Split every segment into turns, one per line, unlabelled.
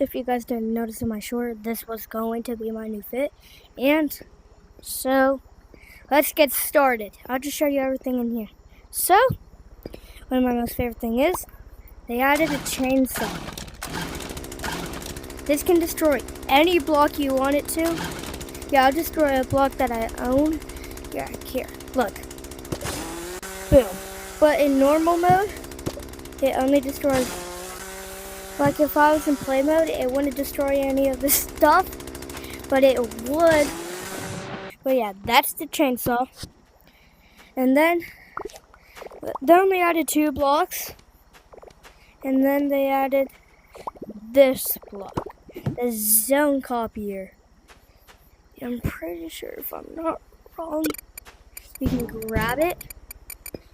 if you guys didn't notice in my short, this was going to be my new fit. And so, let's get started. I'll just show you everything in here. So, one of my most favorite things is, they added a chainsaw. This can destroy any block you want it to. Yeah, I'll destroy a block that I own. Yeah, here, look. Boom. But in normal mode, it only destroys, like if I was in play mode, it wouldn't destroy any of this stuff, but it would. But yeah, that's the chainsaw. And then, they only added 2 blocks. And then they added this block, the zone copier. I'm pretty sure if I'm not wrong, you can grab it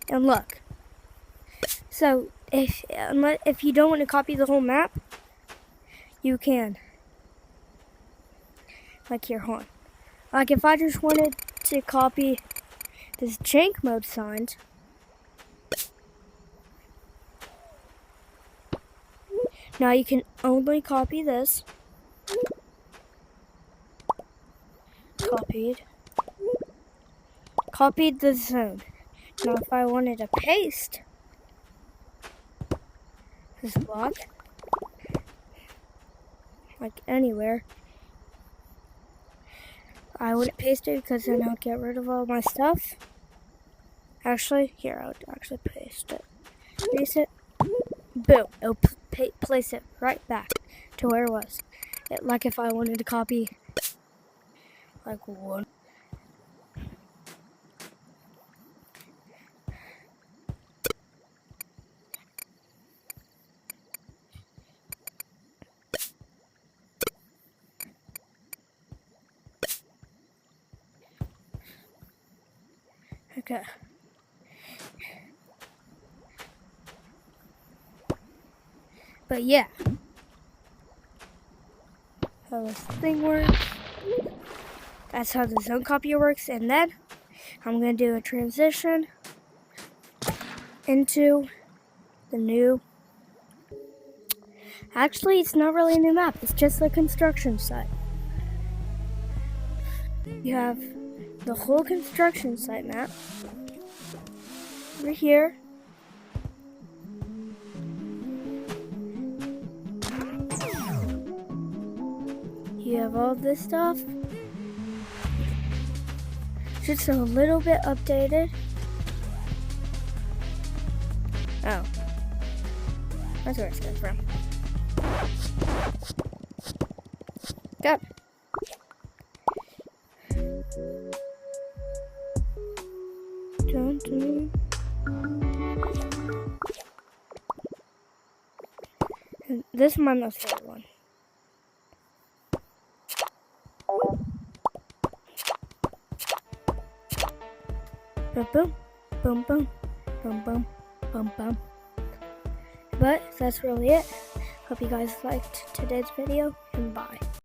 and look. So if you don't want to copy the whole map, you can. Like here, hold on. Like if I just wanted to copy this jank mode signs, now you can only copy this. Copied the zone. Now if I wanted to paste this block, like anywhere, I wouldn't paste it because then I'll get rid of all my stuff. Actually, here, I would actually paste it. Paste it. Boom. It'll place it right back to where it was. Like if I wanted to copy like one. Okay. But yeah, how this thing works. That's how the zone copier works. And then I'm gonna do a transition into the new. Actually, it's not really a new map. It's just a construction site. You have the whole construction site map over here. You have all this stuff. Just a little bit updated. Oh. That's where it's coming from. Go. Dun, dun. And this is my most favorite one. Boom, boom, boom, boom, boom, boom, boom. But that's really it. Hope you guys liked today's video, and bye.